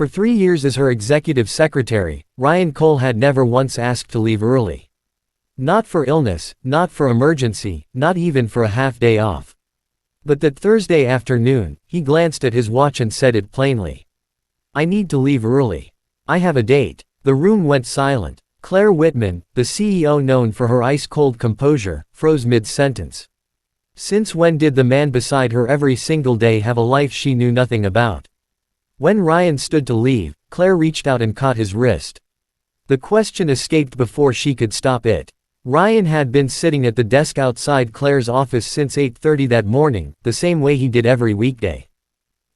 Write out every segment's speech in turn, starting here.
For 3 years as her executive secretary, Ryan Cole had never once asked to leave early. Not for illness, not for emergency, not even for a half-day off. But that Thursday afternoon, he glanced at his watch and said it plainly. "I need to leave early. I have a date." The room went silent. Claire Whitman, the CEO known for her ice-cold composure, froze mid-sentence. Since when did the man beside her every single day have a life she knew nothing about? When Ryan stood to leave, Claire reached out and caught his wrist. The question escaped before she could stop it. Ryan had been sitting at the desk outside Claire's office since 8:30 that morning, the same way he did every weekday.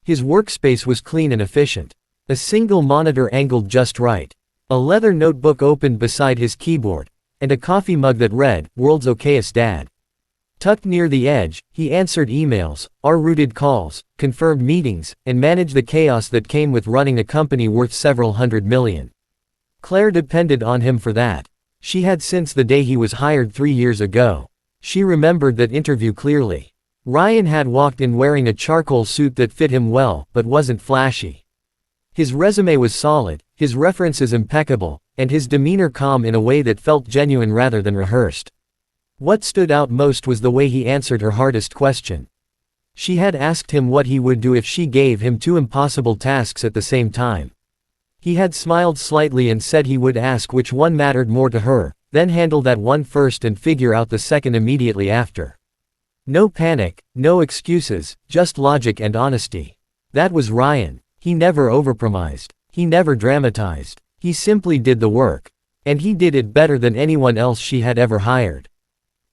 His workspace was clean and efficient. A single monitor angled just right. A leather notebook opened beside his keyboard. And a coffee mug that read, "World's okayest dad." Tucked near the edge, he answered emails, routed calls, confirmed meetings, and managed the chaos that came with running a company worth several $100 million. Claire depended on him for that. She had since the day he was hired 3 years ago. She remembered that interview clearly. Ryan had walked in wearing a charcoal suit that fit him well, but wasn't flashy. His resume was solid, his references impeccable, and his demeanor calm in a way that felt genuine rather than rehearsed. What stood out most was the way he answered her hardest question. She had asked him what he would do if she gave him 2 impossible tasks at the same time. He had smiled slightly and said he would ask which one mattered more to her, then handle that one first and figure out the second immediately after. No panic, no excuses, just logic and honesty. That was Ryan. He never overpromised. He never dramatized. He simply did the work. And he did it better than anyone else she had ever hired.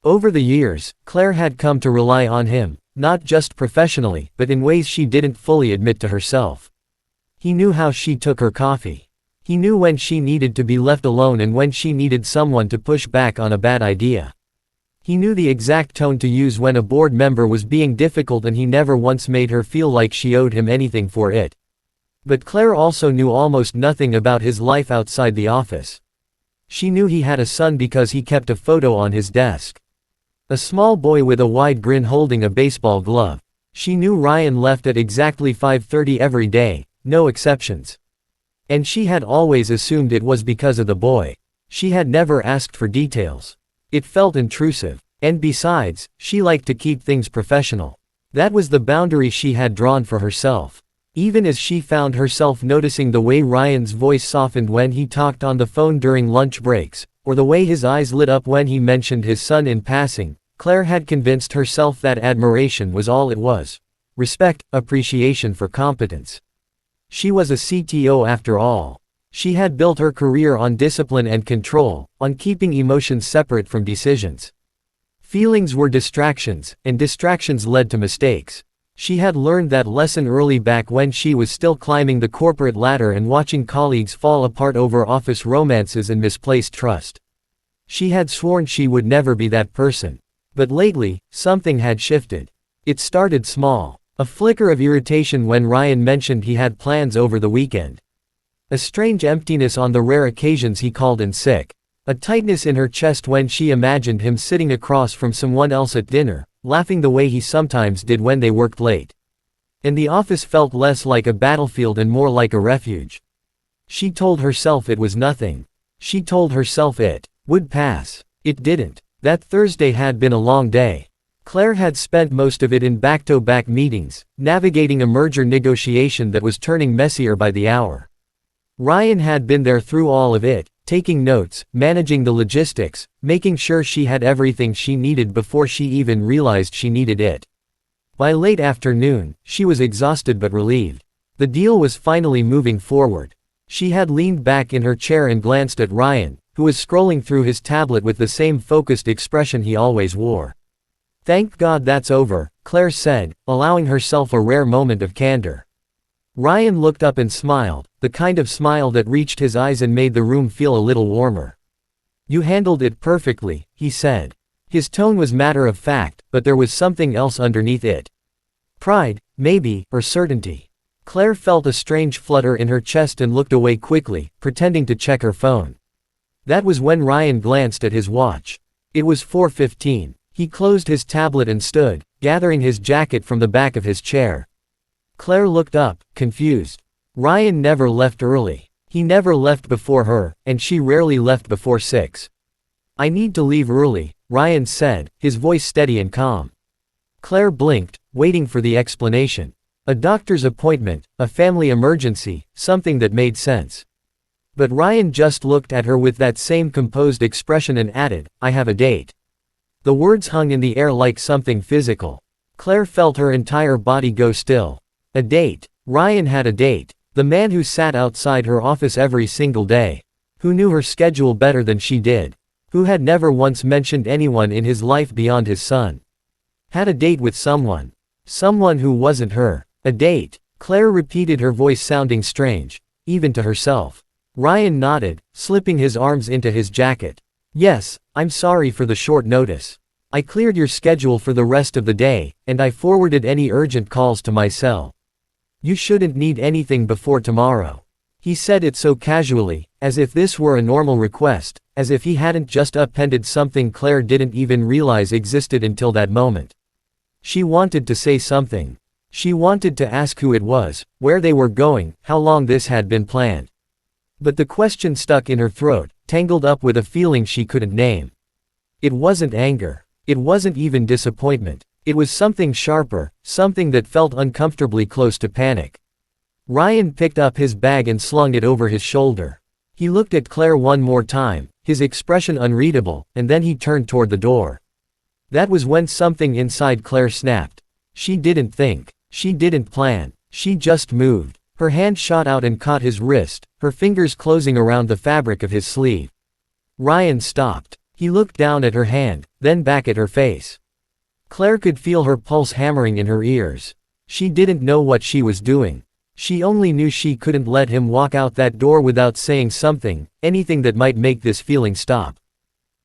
Over the years, Claire had come to rely on him, not just professionally, but in ways she didn't fully admit to herself. He knew how she took her coffee. He knew when she needed to be left alone and when she needed someone to push back on a bad idea. He knew the exact tone to use when a board member was being difficult, and he never once made her feel like she owed him anything for it. But Claire also knew almost nothing about his life outside the office. She knew he had a son because he kept a photo on his desk. A small boy with a wide grin holding a baseball glove. She knew Ryan left at exactly 5:30 every day, no exceptions. And she had always assumed it was because of the boy. She had never asked for details. It felt intrusive. And besides, she liked to keep things professional. That was the boundary she had drawn for herself. Even as she found herself noticing the way Ryan's voice softened when he talked on the phone during lunch breaks, or the way his eyes lit up when he mentioned his son in passing, Claire had convinced herself that admiration was all it was. Respect, appreciation for competence. She was a CTO after all. She had built her career on discipline and control, on keeping emotions separate from decisions. Feelings were distractions, and distractions led to mistakes. She had learned that lesson early back when she was still climbing the corporate ladder and watching colleagues fall apart over office romances and misplaced trust. She had sworn she would never be that person. But lately, something had shifted. It started small. A flicker of irritation when Ryan mentioned he had plans over the weekend. A strange emptiness on the rare occasions he called in sick. A tightness in her chest when she imagined him sitting across from someone else at dinner, laughing the way he sometimes did when they worked late. And the office felt less like a battlefield and more like a refuge. She told herself it was nothing. She told herself it would pass. It didn't. That Thursday had been a long day. Claire had spent most of it in back-to-back meetings, navigating a merger negotiation that was turning messier by the hour. Ryan had been there through all of it, taking notes, managing the logistics, making sure she had everything she needed before she even realized she needed it. By late afternoon, she was exhausted but relieved. The deal was finally moving forward. She had leaned back in her chair and glanced at Ryan, who was scrolling through his tablet with the same focused expression he always wore. "Thank God that's over," Claire said, allowing herself a rare moment of candor. Ryan looked up and smiled, the kind of smile that reached his eyes and made the room feel a little warmer. "You handled it perfectly," he said. His tone was matter of fact, but there was something else underneath it. Pride, maybe, or certainty. Claire felt a strange flutter in her chest and looked away quickly, pretending to check her phone. That was when Ryan glanced at his watch. It was 4:15. He closed his tablet and stood, gathering his jacket from the back of his chair. Claire looked up, confused. Ryan never left early. He never left before her, and she rarely left before 6. I need to leave early, Ryan said, his voice steady and calm. Claire blinked, waiting for the explanation. A doctor's appointment, a family emergency, something that made sense. But Ryan just looked at her with that same composed expression and added, I have a date. The words hung in the air like something physical. Claire felt her entire body go still. A date. Ryan had a date. The man who sat outside her office every single day. Who knew her schedule better than she did. Who had never once mentioned anyone in his life beyond his son. Had a date with someone. Someone who wasn't her. A date. Claire repeated, her voice sounding strange, even to herself. Ryan nodded, slipping his arms into his jacket. Yes, I'm sorry for the short notice. I cleared your schedule for the rest of the day, and I forwarded any urgent calls to my cell. You shouldn't need anything before tomorrow. He said it so casually, as if this were a normal request, as if he hadn't just appended something Claire didn't even realize existed until that moment. She wanted to say something. She wanted to ask who it was, where they were going, how long this had been planned. But the question stuck in her throat, tangled up with a feeling she couldn't name. It wasn't anger. It wasn't even disappointment. It was something sharper, something that felt uncomfortably close to panic. Ryan picked up his bag and slung it over his shoulder. He looked at Claire one more time, his expression unreadable, and then he turned toward the door. That was when something inside Claire snapped. She didn't think. She didn't plan. She just moved. Her hand shot out and caught his wrist, her fingers closing around the fabric of his sleeve. Ryan stopped. He looked down at her hand, then back at her face. Claire could feel her pulse hammering in her ears. She didn't know what she was doing. She only knew she couldn't let him walk out that door without saying something, anything that might make this feeling stop.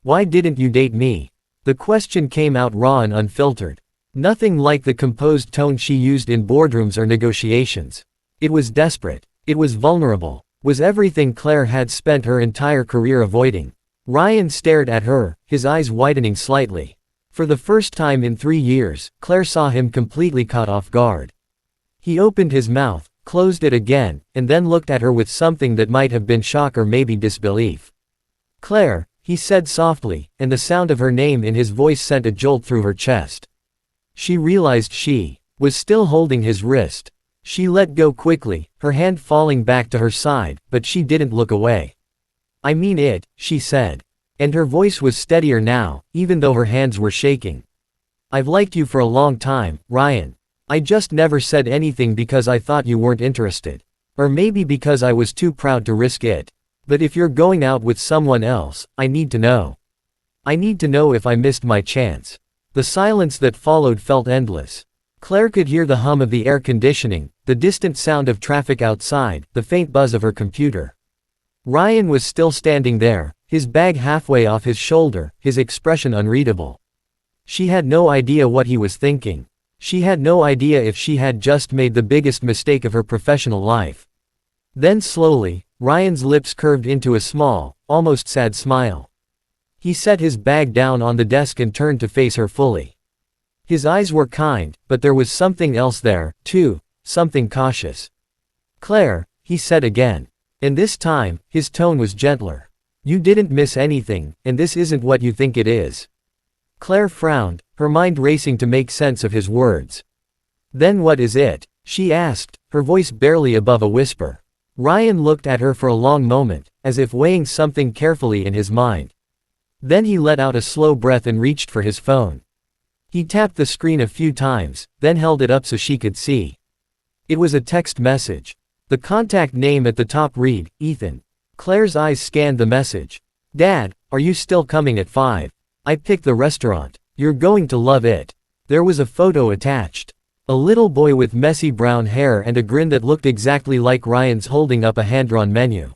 Why didn't you date me? The question came out raw and unfiltered. Nothing like the composed tone she used in boardrooms or negotiations. It was desperate. It was vulnerable. Was everything Claire had spent her entire career avoiding. Ryan stared at her, his eyes widening slightly. For the first time in 3 years, Claire saw him completely caught off guard. He opened his mouth, closed it again, and then looked at her with something that might have been shock or maybe disbelief. Claire, he said softly, and the sound of her name in his voice sent a jolt through her chest. She realized she was still holding his wrist. She let go quickly, her hand falling back to her side, but she didn't look away. I mean it, she said. And her voice was steadier now, even though her hands were shaking. I've liked you for a long time, Ryan. I just never said anything because I thought you weren't interested. Or maybe because I was too proud to risk it. But if you're going out with someone else, I need to know. I need to know if I missed my chance. The silence that followed felt endless. Claire could hear the hum of the air conditioning, the distant sound of traffic outside, the faint buzz of her computer. Ryan was still standing there, his bag halfway off his shoulder, his expression unreadable. She had no idea what he was thinking. She had no idea if she had just made the biggest mistake of her professional life. Then slowly, Ryan's lips curved into a small, almost sad smile. He set his bag down on the desk and turned to face her fully. His eyes were kind, but there was something else there, too, something cautious. Claire, he said again. And this time, his tone was gentler. You didn't miss anything, and this isn't what you think it is. Claire frowned, her mind racing to make sense of his words. Then what is it? She asked, her voice barely above a whisper. Ryan looked at her for a long moment, as if weighing something carefully in his mind. Then he let out a slow breath and reached for his phone. He tapped the screen a few times, then held it up so she could see. It was a text message. The contact name at the top read, Ethan. Claire's eyes scanned the message. Dad, are you still coming at 5? I picked the restaurant. You're going to love it. There was a photo attached. A little boy with messy brown hair and a grin that looked exactly like Ryan's holding up a hand-drawn menu.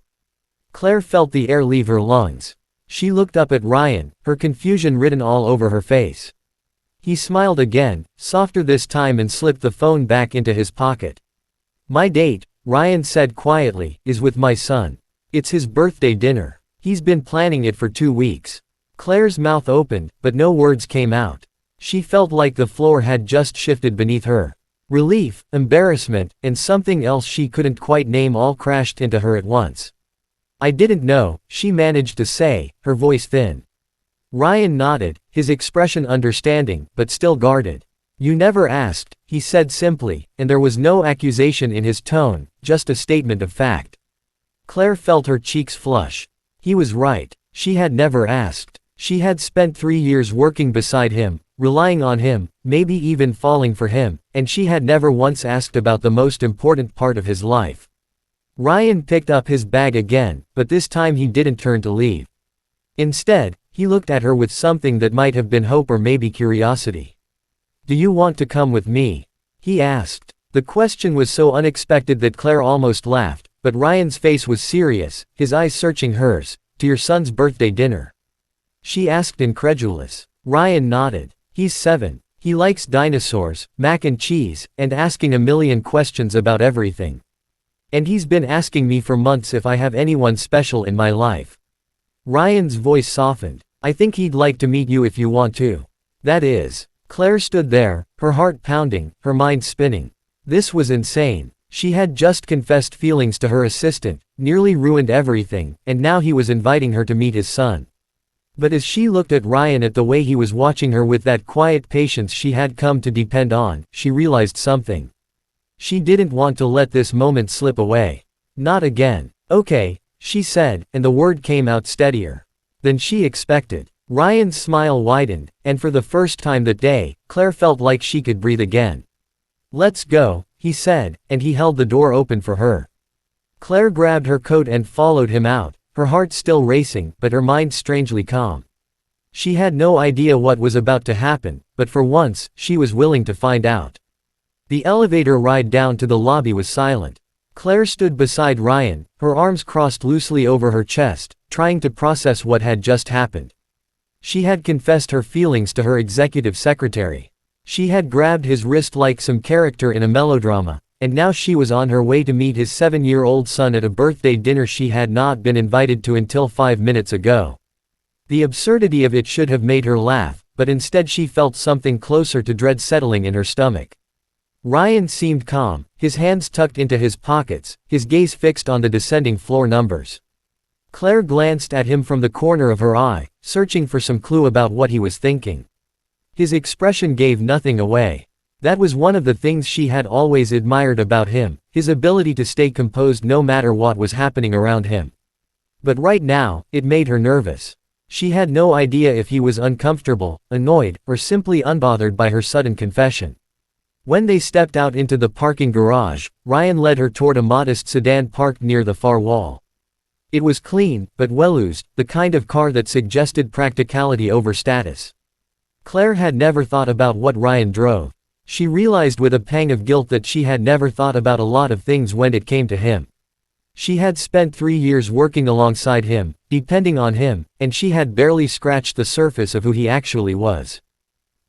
Claire felt the air leave her lungs. She looked up at Ryan, her confusion written all over her face. He smiled again, softer this time, and slipped the phone back into his pocket. My date, Ryan said quietly, is with my son. It's his birthday dinner. He's been planning it for 2 weeks. Claire's mouth opened, but no words came out. She felt like the floor had just shifted beneath her. Relief, embarrassment, and something else she couldn't quite name all crashed into her at once. "I didn't know," she managed to say, her voice thin. Ryan nodded, his expression understanding, but still guarded. "You never asked," he said simply, and there was no accusation in his tone, just a statement of fact. Claire felt her cheeks flush. He was right. She had never asked. She had spent 3 years working beside him, relying on him, maybe even falling for him, and she had never once asked about the most important part of his life. Ryan picked up his bag again, but this time he didn't turn to leave. Instead, he looked at her with something that might have been hope or maybe curiosity. "Do you want to come with me?" he asked. The question was so unexpected that Claire almost laughed, but Ryan's face was serious, his eyes searching hers. "To your son's birthday dinner?" she asked, incredulous. Ryan nodded. "He's 7. He likes dinosaurs, mac and cheese, and asking a million questions about everything. And he's been asking me for months if I have anyone special in my life." Ryan's voice softened. "I think he'd like to meet you if you want to. That is." Claire stood there, her heart pounding, her mind spinning. This was insane. She had just confessed feelings to her assistant, nearly ruined everything, and now he was inviting her to meet his son. But as she looked at Ryan, at the way he was watching her with that quiet patience she had come to depend on, she realized something. She didn't want to let this moment slip away. Not again. "Okay," she said, and the word came out steadier than she expected. Ryan's smile widened, and for the first time that day, Claire felt like she could breathe again. "Let's go," he said, and he held the door open for her. Claire grabbed her coat and followed him out, her heart still racing, but her mind strangely calm. She had no idea what was about to happen, but for once, she was willing to find out. The elevator ride down to the lobby was silent. Claire stood beside Ryan, her arms crossed loosely over her chest, trying to process what had just happened. She had confessed her feelings to her executive secretary. She had grabbed his wrist like some character in a melodrama, and now she was on her way to meet his 7-year-old son at a birthday dinner she had not been invited to until 5 minutes ago. The absurdity of it should have made her laugh, but instead she felt something closer to dread settling in her stomach. Ryan seemed calm, his hands tucked into his pockets, his gaze fixed on the descending floor numbers. Claire glanced at him from the corner of her eye, searching for some clue about what he was thinking. His expression gave nothing away. That was one of the things she had always admired about him, his ability to stay composed no matter what was happening around him. But right now, it made her nervous. She had no idea if he was uncomfortable, annoyed, or simply unbothered by her sudden confession. When they stepped out into the parking garage, Ryan led her toward a modest sedan parked near the far wall. It was clean, but well-used, the kind of car that suggested practicality over status. Claire had never thought about what Ryan drove. She realized with a pang of guilt that she had never thought about a lot of things when it came to him. She had spent 3 years working alongside him, depending on him, and she had barely scratched the surface of who he actually was.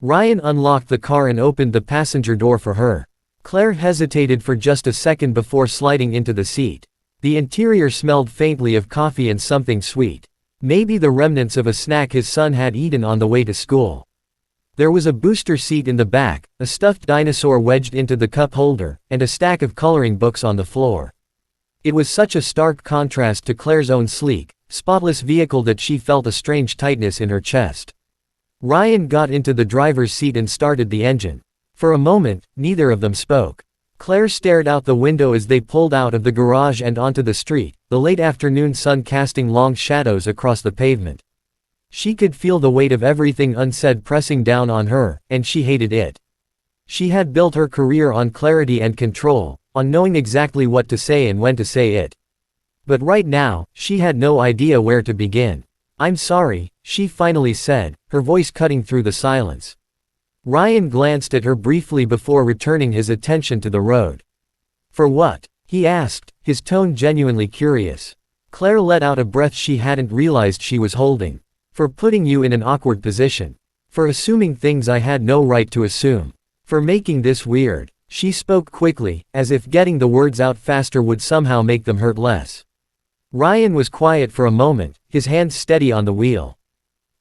Ryan unlocked the car and opened the passenger door for her. Claire hesitated for just a second before sliding into the seat. The interior smelled faintly of coffee and something sweet. Maybe the remnants of a snack his son had eaten on the way to school. There was a booster seat in the back, a stuffed dinosaur wedged into the cup holder, and a stack of coloring books on the floor. It was such a stark contrast to Claire's own sleek, spotless vehicle that she felt a strange tightness in her chest. Ryan got into the driver's seat and started the engine. For a moment, neither of them spoke. Claire stared out the window as they pulled out of the garage and onto the street, the late afternoon sun casting long shadows across the pavement. She could feel the weight of everything unsaid pressing down on her, and she hated it. She had built her career on clarity and control, on knowing exactly what to say and when to say it. But right now, she had no idea where to begin. "I'm sorry," she finally said, her voice cutting through the silence. Ryan glanced at her briefly before returning his attention to the road. "For what?" he asked, his tone genuinely curious. Claire let out a breath she hadn't realized she was holding. "For putting you in an awkward position. For assuming things I had no right to assume. For making this weird." She spoke quickly, as if getting the words out faster would somehow make them hurt less. Ryan was quiet for a moment, his hands steady on the wheel.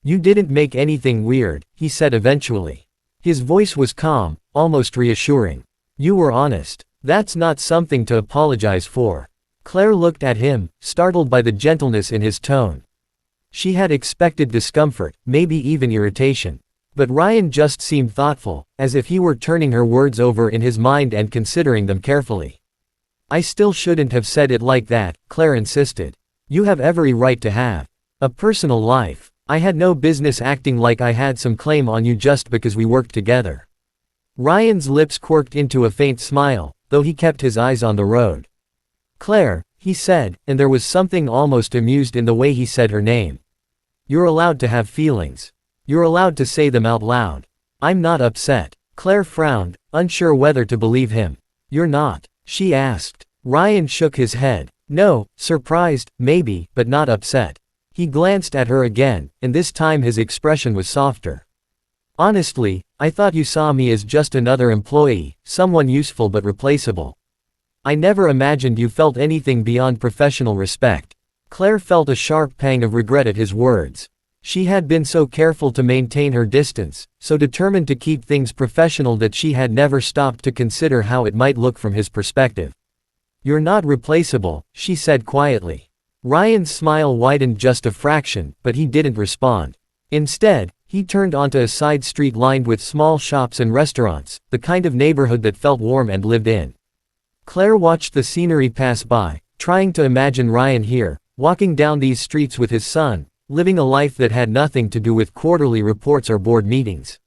"You didn't make anything weird," he said eventually. His voice was calm, almost reassuring. You were honest. That's not something to apologize for. Claire looked at him, startled by the gentleness in his tone. She had expected discomfort, maybe even irritation. But Ryan just seemed thoughtful, as if he were turning her words over in his mind and considering them carefully. I still shouldn't have said it like that, Claire insisted. You have every right to have a personal life. I had no business acting like I had some claim on you just because we worked together. Ryan's lips quirked into a faint smile, though he kept his eyes on the road. Claire, he said, and there was something almost amused in the way he said her name. You're allowed to have feelings. You're allowed to say them out loud. I'm not upset. Claire frowned, unsure whether to believe him. You're not? She asked. Ryan shook his head. No, surprised, maybe, but not upset. He glanced at her again, and this time his expression was softer. Honestly, I thought you saw me as just another employee, someone useful but replaceable. I never imagined you felt anything beyond professional respect. Claire felt a sharp pang of regret at his words. She had been so careful to maintain her distance, so determined to keep things professional that she had never stopped to consider how it might look from his perspective. You're not replaceable, she said quietly. Ryan's smile widened just a fraction, but he didn't respond. Instead, he turned onto a side street lined with small shops and restaurants, the kind of neighborhood that felt warm and lived in. Claire watched the scenery pass by, trying to imagine Ryan here, walking down these streets with his son, living a life that had nothing to do with quarterly reports or board meetings.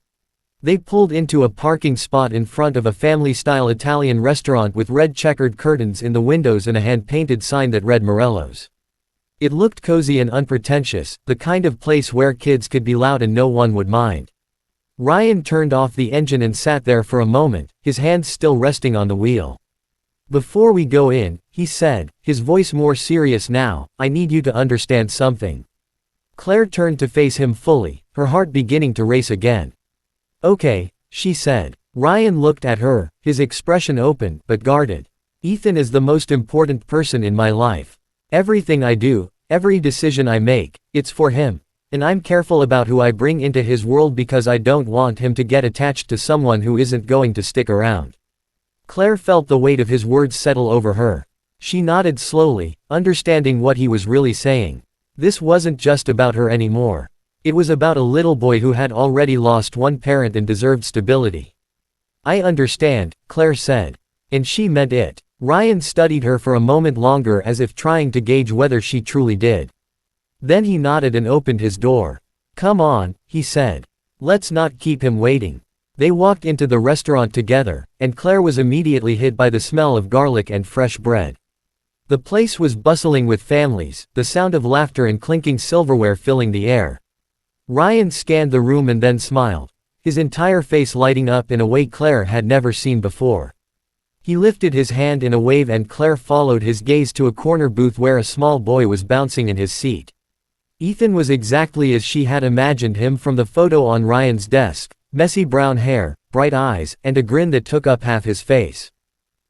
They pulled into a parking spot in front of a family-style Italian restaurant with red checkered curtains in the windows and a hand-painted sign that read Morello's. It looked cozy and unpretentious, the kind of place where kids could be loud and no one would mind. Ryan turned off the engine and sat there for a moment, his hands still resting on the wheel. Before we go in, he said, his voice more serious now, I need you to understand something. Claire turned to face him fully, her heart beginning to race again. Okay, she said. Ryan looked at her, his expression open but guarded. Ethan is the most important person in my life. Everything I do, every decision I make, it's for him. And I'm careful about who I bring into his world because I don't want him to get attached to someone who isn't going to stick around. Claire felt the weight of his words settle over her. She nodded slowly, understanding what he was really saying. This wasn't just about her anymore. It was about a little boy who had already lost one parent and deserved stability. I understand, Claire said. And she meant it. Ryan studied her for a moment longer as if trying to gauge whether she truly did. Then he nodded and opened his door. Come on, he said. Let's not keep him waiting. They walked into the restaurant together, and Claire was immediately hit by the smell of garlic and fresh bread. The place was bustling with families, the sound of laughter and clinking silverware filling the air. Ryan scanned the room and then smiled, his entire face lighting up in a way Claire had never seen before. He lifted his hand in a wave and Claire followed his gaze to a corner booth where a small boy was bouncing in his seat. Ethan was exactly as she had imagined him from the photo on Ryan's desk, messy brown hair, bright eyes, and a grin that took up half his face.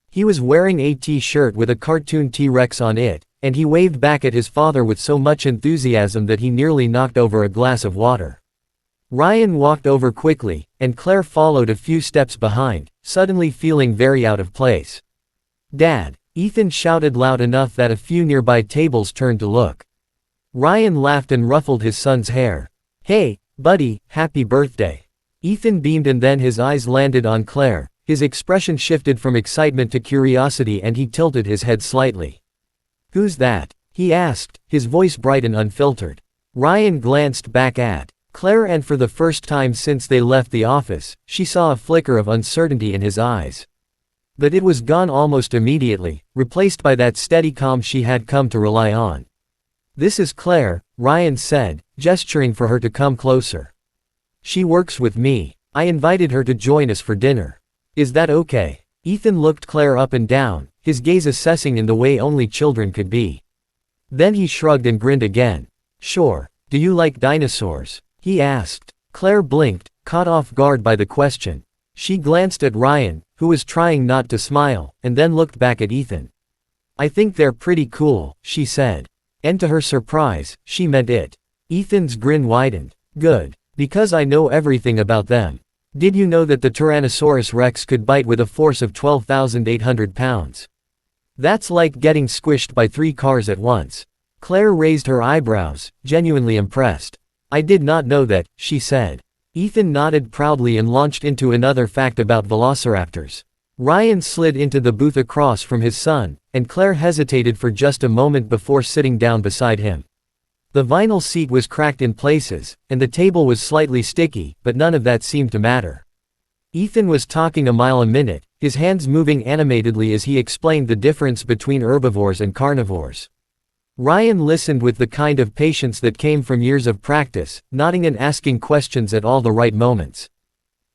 He was wearing a t-shirt with a cartoon T-Rex on it, and he waved back at his father with so much enthusiasm that he nearly knocked over a glass of water. Ryan walked over quickly, and Claire followed a few steps behind, suddenly feeling very out of place. Dad! Ethan shouted loud enough that a few nearby tables turned to look. Ryan laughed and ruffled his son's hair. Hey, buddy, happy birthday. Ethan beamed and then his eyes landed on Claire. His expression shifted from excitement to curiosity and he tilted his head slightly. Who's that? He asked, his voice bright and unfiltered. Ryan glanced back at Claire and for the first time since they left the office, she saw a flicker of uncertainty in his eyes. But it was gone almost immediately, replaced by that steady calm she had come to rely on. This is Claire, Ryan said, gesturing for her to come closer. She works with me. I invited her to join us for dinner. Is that okay? Ethan looked Claire up and down, his gaze assessing in the way only children could be. Then he shrugged and grinned again. Sure. Do you like dinosaurs? He asked. Claire blinked, caught off guard by the question. She glanced at Ryan, who was trying not to smile, and then looked back at Ethan. I think they're pretty cool, she said. And to her surprise, she meant it. Ethan's grin widened. Good. Because I know everything about them. Did you know that the Tyrannosaurus Rex could bite with a force of 12,800 pounds? That's like getting squished by 3 cars at once. Claire raised her eyebrows, genuinely impressed. I did not know that, she said. Ethan nodded proudly and launched into another fact about velociraptors. Ryan slid into the booth across from his son, and Claire hesitated for just a moment before sitting down beside him. The vinyl seat was cracked in places, and the table was slightly sticky, but none of that seemed to matter. Ethan was talking a mile a minute, his hands moving animatedly as he explained the difference between herbivores and carnivores. Ryan listened with the kind of patience that came from years of practice, nodding and asking questions at all the right moments.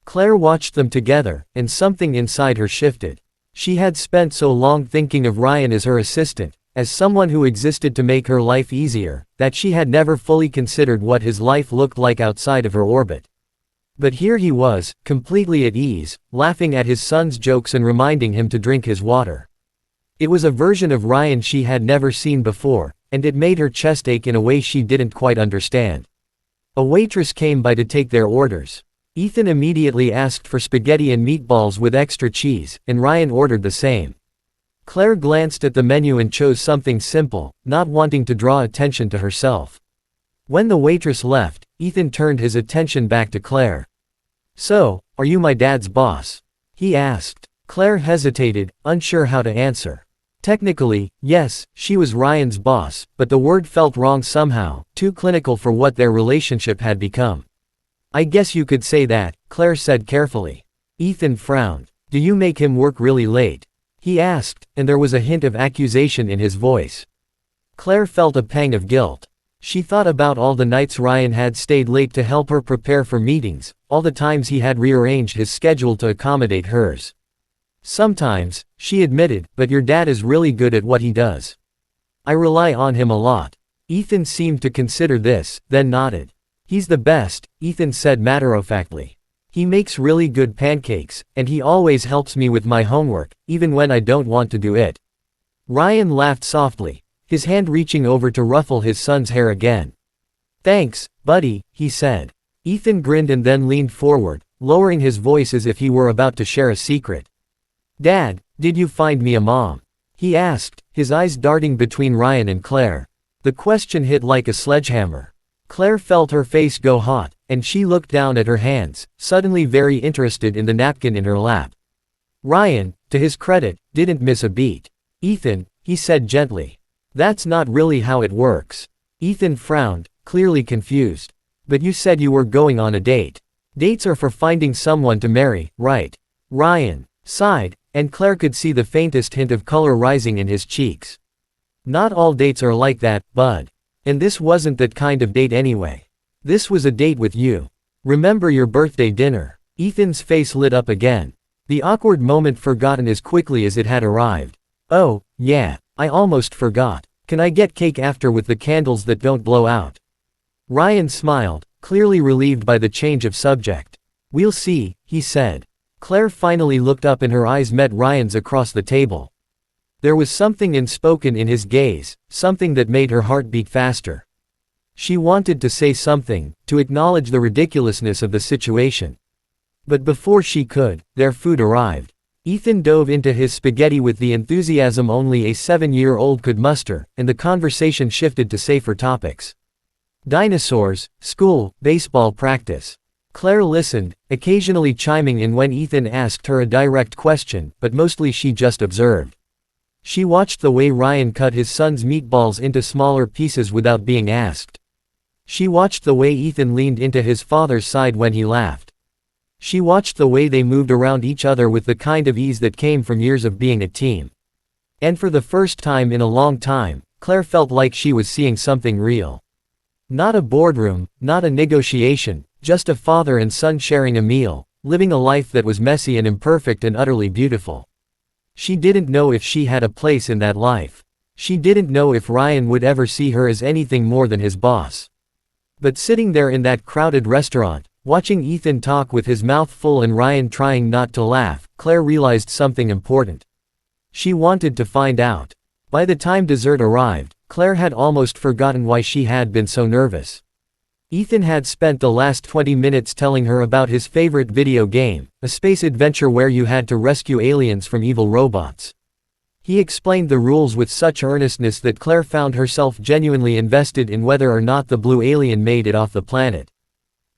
Claire watched them together, and something inside her shifted. She had spent so long thinking of Ryan as her assistant, as someone who existed to make her life easier, that she had never fully considered what his life looked like outside of her orbit. But here he was, completely at ease, laughing at his son's jokes and reminding him to drink his water. It was a version of Ryan she had never seen before, and it made her chest ache in a way she didn't quite understand. A waitress came by to take their orders. Ethan immediately asked for spaghetti and meatballs with extra cheese, and Ryan ordered the same. Claire glanced at the menu and chose something simple, not wanting to draw attention to herself. When the waitress left, Ethan turned his attention back to Claire. "So, are you my dad's boss?" he asked. Claire hesitated, unsure how to answer. Technically, yes, she was Ryan's boss, but the word felt wrong somehow, too clinical for what their relationship had become. "I guess you could say that," Claire said carefully. Ethan frowned. "Do you make him work really late?" he asked, and there was a hint of accusation in his voice. Claire felt a pang of guilt. She thought about all the nights Ryan had stayed late to help her prepare for meetings, all the times he had rearranged his schedule to accommodate hers. "Sometimes," she admitted, "but your dad is really good at what he does. I rely on him a lot." Ethan seemed to consider this, then nodded. "He's the best," Ethan said matter-of-factly. "He makes really good pancakes, and he always helps me with my homework, even when I don't want to do it." Ryan laughed softly, his hand reaching over to ruffle his son's hair again. "Thanks, buddy," he said. Ethan grinned and then leaned forward, lowering his voice as if he were about to share a secret. "Dad, did you find me a mom?" he asked, his eyes darting between Ryan and Claire. The question hit like a sledgehammer. Claire felt her face go hot, and she looked down at her hands, suddenly very interested in the napkin in her lap. Ryan, to his credit, didn't miss a beat. "Ethan," he said gently. "That's not really how it works." Ethan frowned, clearly confused. "But you said you were going on a date. Dates are for finding someone to marry, right?" Ryan sighed, and Claire could see the faintest hint of color rising in his cheeks. "Not all dates are like that, bud. And this wasn't that kind of date anyway. This was a date with you. Remember your birthday dinner?" Ethan's face lit up again. The awkward moment forgotten as quickly as it had arrived. "Oh, yeah, I almost forgot. Can I get cake after with the candles that don't blow out?" Ryan smiled, clearly relieved by the change of subject. "We'll see," he said. Claire finally looked up and her eyes met Ryan's across the table. There was something unspoken in his gaze, something that made her heart beat faster. She wanted to say something, to acknowledge the ridiculousness of the situation. But before she could, their food arrived. Ethan dove into his spaghetti with the enthusiasm only a 7-year-old could muster, and the conversation shifted to safer topics. Dinosaurs, school, baseball practice. Claire listened, occasionally chiming in when Ethan asked her a direct question, but mostly she just observed. She watched the way Ryan cut his son's meatballs into smaller pieces without being asked. She watched the way Ethan leaned into his father's side when he laughed. She watched the way they moved around each other with the kind of ease that came from years of being a team. And for the first time in a long time, Claire felt like she was seeing something real. Not a boardroom, not a negotiation, just a father and son sharing a meal, living a life that was messy and imperfect and utterly beautiful. She didn't know if she had a place in that life. She didn't know if Ryan would ever see her as anything more than his boss. But sitting there in that crowded restaurant, watching Ethan talk with his mouth full and Ryan trying not to laugh, Claire realized something important. She wanted to find out. By the time dessert arrived, Claire had almost forgotten why she had been so nervous. Ethan had spent the last 20 minutes telling her about his favorite video game, a space adventure where you had to rescue aliens from evil robots. He explained the rules with such earnestness that Claire found herself genuinely invested in whether or not the blue alien made it off the planet.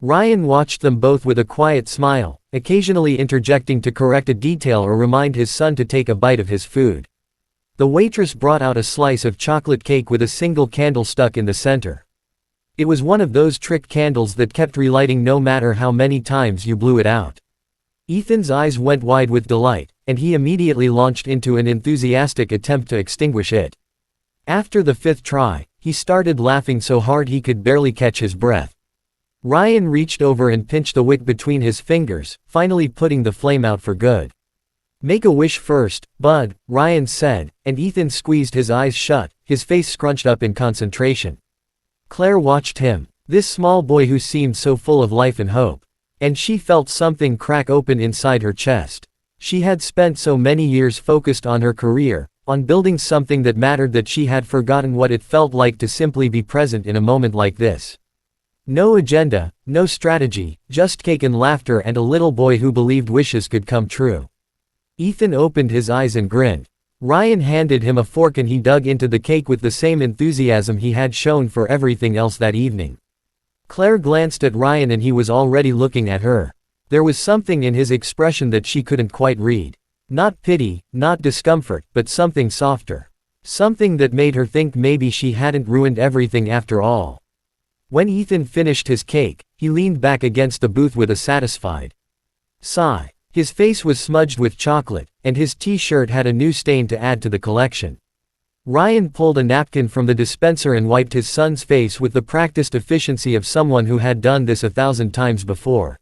Ryan watched them both with a quiet smile, occasionally interjecting to correct a detail or remind his son to take a bite of his food. The waitress brought out a slice of chocolate cake with a single candle stuck in the center. It was one of those trick candles that kept relighting no matter how many times you blew it out. Ethan's eyes went wide with delight, and he immediately launched into an enthusiastic attempt to extinguish it. After the 5th try, he started laughing so hard he could barely catch his breath. Ryan reached over and pinched the wick between his fingers, finally putting the flame out for good. "Make a wish first, bud," Ryan said, and Ethan squeezed his eyes shut, his face scrunched up in concentration. Claire watched him, this small boy who seemed so full of life and hope. And she felt something crack open inside her chest. She had spent so many years focused on her career, on building something that mattered, that she had forgotten what it felt like to simply be present in a moment like this. No agenda, no strategy, just cake and laughter and a little boy who believed wishes could come true. Ethan opened his eyes and grinned. Ryan handed him a fork and he dug into the cake with the same enthusiasm he had shown for everything else that evening. Claire glanced at Ryan and he was already looking at her. There was something in his expression that she couldn't quite read. Not pity, not discomfort, but something softer. Something that made her think maybe she hadn't ruined everything after all. When Ethan finished his cake, he leaned back against the booth with a satisfied sigh. His face was smudged with chocolate, and his t-shirt had a new stain to add to the collection. Ryan pulled a napkin from the dispenser and wiped his son's face with the practiced efficiency of someone who had done this 1,000 times before.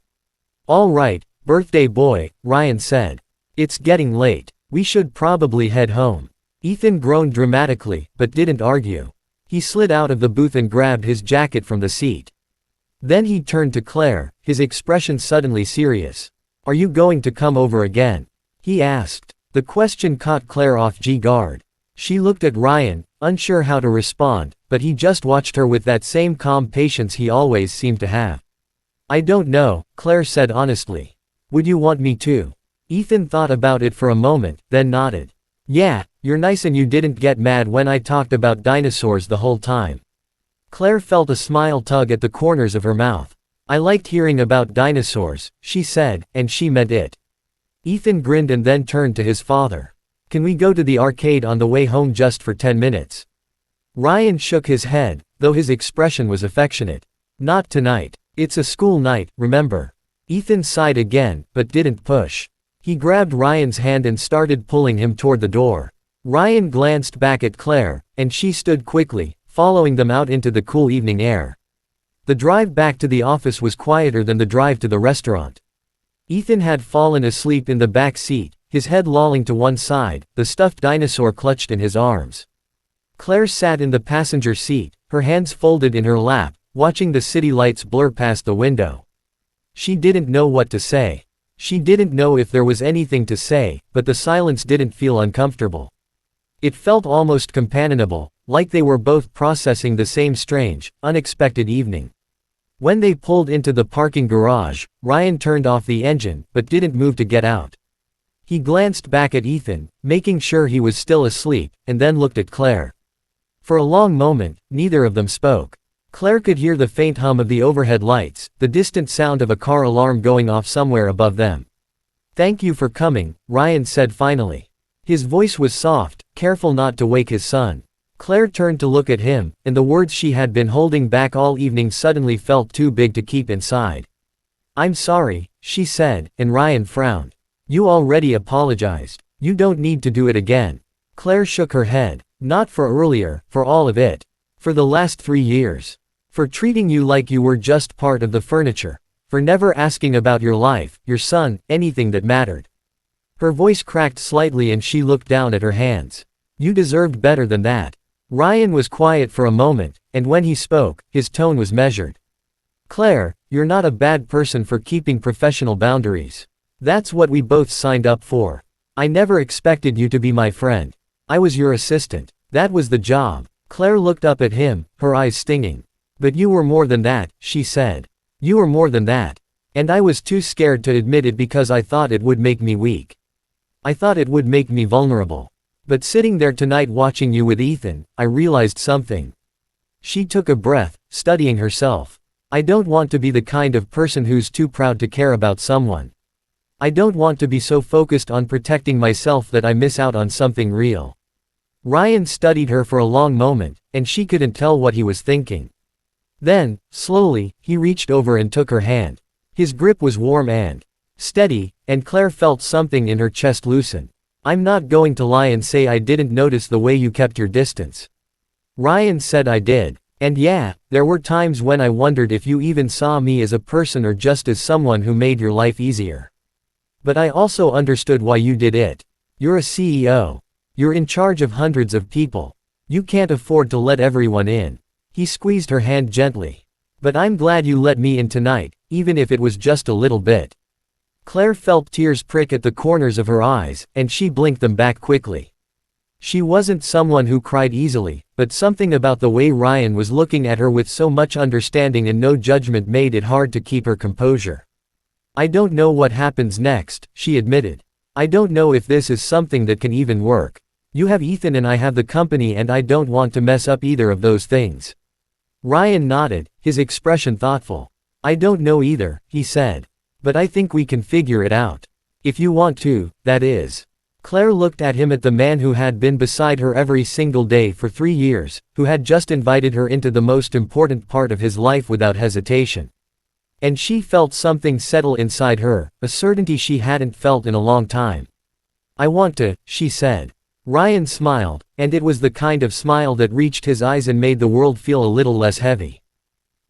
"All right, birthday boy," Ryan said. "It's getting late. We should probably head home." Ethan groaned dramatically, but didn't argue. He slid out of the booth and grabbed his jacket from the seat. Then he turned to Claire, his expression suddenly serious. "Are you going to come over again?" he asked. The question caught Claire off guard. She looked at Ryan, unsure how to respond, but he just watched her with that same calm patience he always seemed to have. "I don't know," Claire said honestly. "Would you want me to?" Ethan thought about it for a moment, then nodded. "Yeah, you're nice and you didn't get mad when I talked about dinosaurs the whole time." Claire felt a smile tug at the corners of her mouth. "I liked hearing about dinosaurs," she said, and she meant it. Ethan grinned and then turned to his father. "Can we go to the arcade on the way home just for 10 minutes? Ryan shook his head, though his expression was affectionate. "Not tonight. It's a school night, remember?" Ethan sighed again, but didn't push. He grabbed Ryan's hand and started pulling him toward the door. Ryan glanced back at Claire, and she stood quickly, following them out into the cool evening air. The drive back to the office was quieter than the drive to the restaurant. Ethan had fallen asleep in the back seat, his head lolling to one side, the stuffed dinosaur clutched in his arms. Claire sat in the passenger seat, her hands folded in her lap, watching the city lights blur past the window. She didn't know what to say. She didn't know if there was anything to say, but the silence didn't feel uncomfortable. It felt almost companionable, like they were both processing the same strange, unexpected evening. When they pulled into the parking garage, Ryan turned off the engine, but didn't move to get out. He glanced back at Ethan, making sure he was still asleep, and then looked at Claire. For a long moment, neither of them spoke. Claire could hear the faint hum of the overhead lights, the distant sound of a car alarm going off somewhere above them. "Thank you for coming," Ryan said finally. His voice was soft, careful not to wake his son. Claire turned to look at him, and the words she had been holding back all evening suddenly felt too big to keep inside. "I'm sorry," she said, and Ryan frowned. "You already apologized. You don't need to do it again." Claire shook her head. "Not for earlier, for all of it. For the last 3 years. For treating you like you were just part of the furniture. For never asking about your life, your son, anything that mattered." Her voice cracked slightly and she looked down at her hands. "You deserved better than that." Ryan was quiet for a moment, and when he spoke, his tone was measured. "Claire, you're not a bad person for keeping professional boundaries. That's what we both signed up for. I never expected you to be my friend. I was your assistant. That was the job." Claire looked up at him, her eyes stinging. But you were more than that, she said. You were more than that. And I was too scared to admit it because I thought it would make me weak. I thought it would make me vulnerable. But sitting there tonight watching you with Ethan, I realized something. She took a breath, studying herself. I don't want to be the kind of person who's too proud to care about someone. I don't want to be so focused on protecting myself that I miss out on something real. Ryan studied her for a long moment, and she couldn't tell what he was thinking. Then, slowly, he reached over and took her hand. His grip was warm and steady, and Claire felt something in her chest loosen. I'm not going to lie and say I didn't notice the way you kept your distance. Ryan said I did. And yeah, there were times when I wondered if you even saw me as a person or just as someone who made your life easier. But I also understood why you did it. You're a CEO. You're in charge of hundreds of people. You can't afford to let everyone in. He squeezed her hand gently. But I'm glad you let me in tonight, even if it was just a little bit. Claire felt tears prick at the corners of her eyes, and she blinked them back quickly. She wasn't someone who cried easily, but something about the way Ryan was looking at her with so much understanding and no judgment made it hard to keep her composure. I don't know what happens next, she admitted. I don't know if this is something that can even work. You have Ethan and I have the company and I don't want to mess up either of those things. Ryan nodded, his expression thoughtful. I don't know either, he said. But I think we can figure it out. If you want to, that is. Claire looked at him, at the man who had been beside her every single day for 3 years, who had just invited her into the most important part of his life without hesitation. And she felt something settle inside her, a certainty she hadn't felt in a long time. I want to, she said. Ryan smiled, and it was the kind of smile that reached his eyes and made the world feel a little less heavy.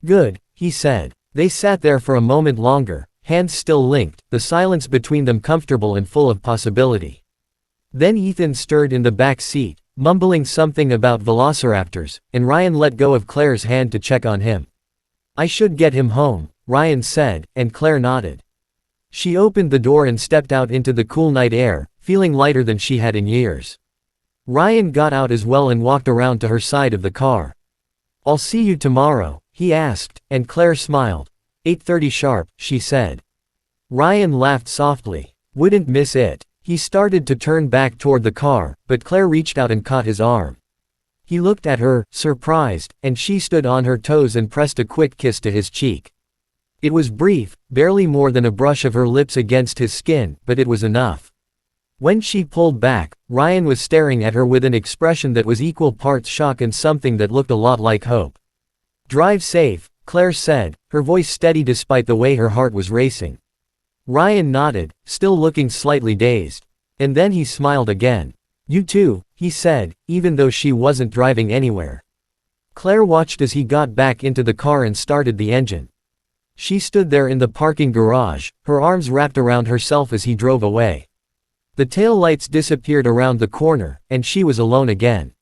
Good, he said. They sat there for a moment longer, hands still linked, the silence between them comfortable and full of possibility. Then Ethan stirred in the back seat, mumbling something about velociraptors, and Ryan let go of Claire's hand to check on him. I should get him home, Ryan said, and Claire nodded. She opened the door and stepped out into the cool night air, feeling lighter than she had in years. Ryan got out as well and walked around to her side of the car. I'll see you tomorrow, he asked, and Claire smiled. 8:30 sharp, she said. Ryan laughed softly. Wouldn't miss it. He started to turn back toward the car, but Claire reached out and caught his arm. He looked at her, surprised, and she stood on her toes and pressed a quick kiss to his cheek. It was brief, barely more than a brush of her lips against his skin, but it was enough. When she pulled back, Ryan was staring at her with an expression that was equal parts shock and something that looked a lot like hope. Drive safe, Claire said, her voice steady despite the way her heart was racing. Ryan nodded, still looking slightly dazed. And then he smiled again. You too, he said, even though she wasn't driving anywhere. Claire watched as he got back into the car and started the engine. She stood there in the parking garage, her arms wrapped around herself as he drove away. The taillights disappeared around the corner, and she was alone again.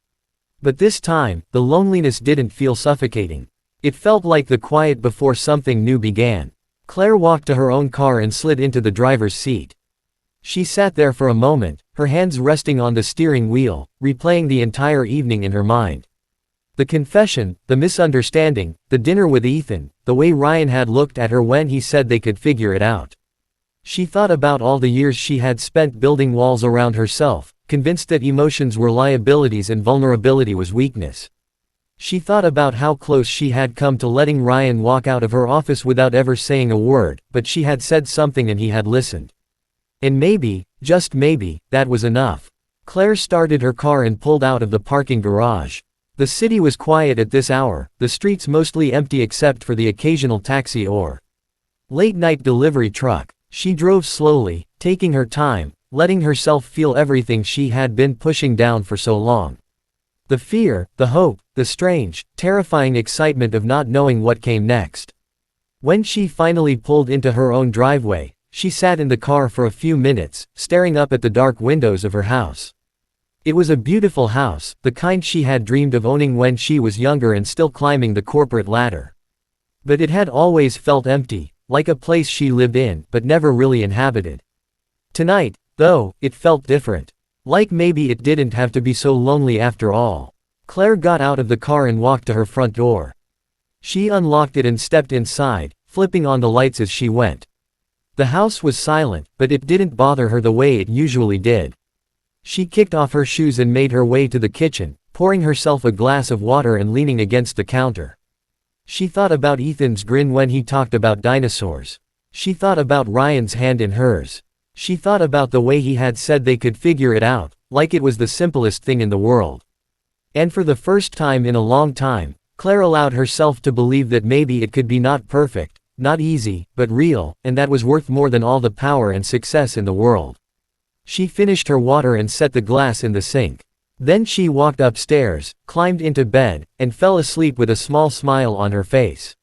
But this time, the loneliness didn't feel suffocating. It felt like the quiet before something new began. Claire walked to her own car and slid into the driver's seat. She sat there for a moment, her hands resting on the steering wheel, replaying the entire evening in her mind. The confession, the misunderstanding, the dinner with Ethan, the way Ryan had looked at her when he said they could figure it out. She thought about all the years she had spent building walls around herself, convinced that emotions were liabilities and vulnerability was weakness. She thought about how close she had come to letting Ryan walk out of her office without ever saying a word, but she had said something and he had listened. And maybe, just maybe, that was enough. Claire started her car and pulled out of the parking garage. The city was quiet at this hour, the streets mostly empty except for the occasional taxi or late-night delivery truck. She drove slowly, taking her time, letting herself feel everything she had been pushing down for so long. The fear, the hope, the strange, terrifying excitement of not knowing what came next. When she finally pulled into her own driveway, she sat in the car for a few minutes, staring up at the dark windows of her house. It was a beautiful house, the kind she had dreamed of owning when she was younger and still climbing the corporate ladder. But it had always felt empty, like a place she lived in but never really inhabited. Tonight, though, it felt different. Like maybe it didn't have to be so lonely after all. Claire got out of the car and walked to her front door. She unlocked it and stepped inside, flipping on the lights as she went. The house was silent, but it didn't bother her the way it usually did. She kicked off her shoes and made her way to the kitchen, pouring herself a glass of water and leaning against the counter. She thought about Ethan's grin when he talked about dinosaurs. She thought about Ryan's hand in hers. She thought about the way he had said they could figure it out, like it was the simplest thing in the world. And for the first time in a long time, Claire allowed herself to believe that maybe it could be not perfect, not easy, but real, and that was worth more than all the power and success in the world. She finished her water and set the glass in the sink. Then she walked upstairs, climbed into bed, and fell asleep with a small smile on her face.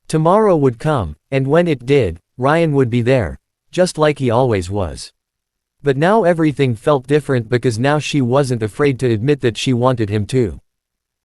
Tomorrow would come, and when it did, Ryan would be there, just like he always was. But now everything felt different because now she wasn't afraid to admit that she wanted him to.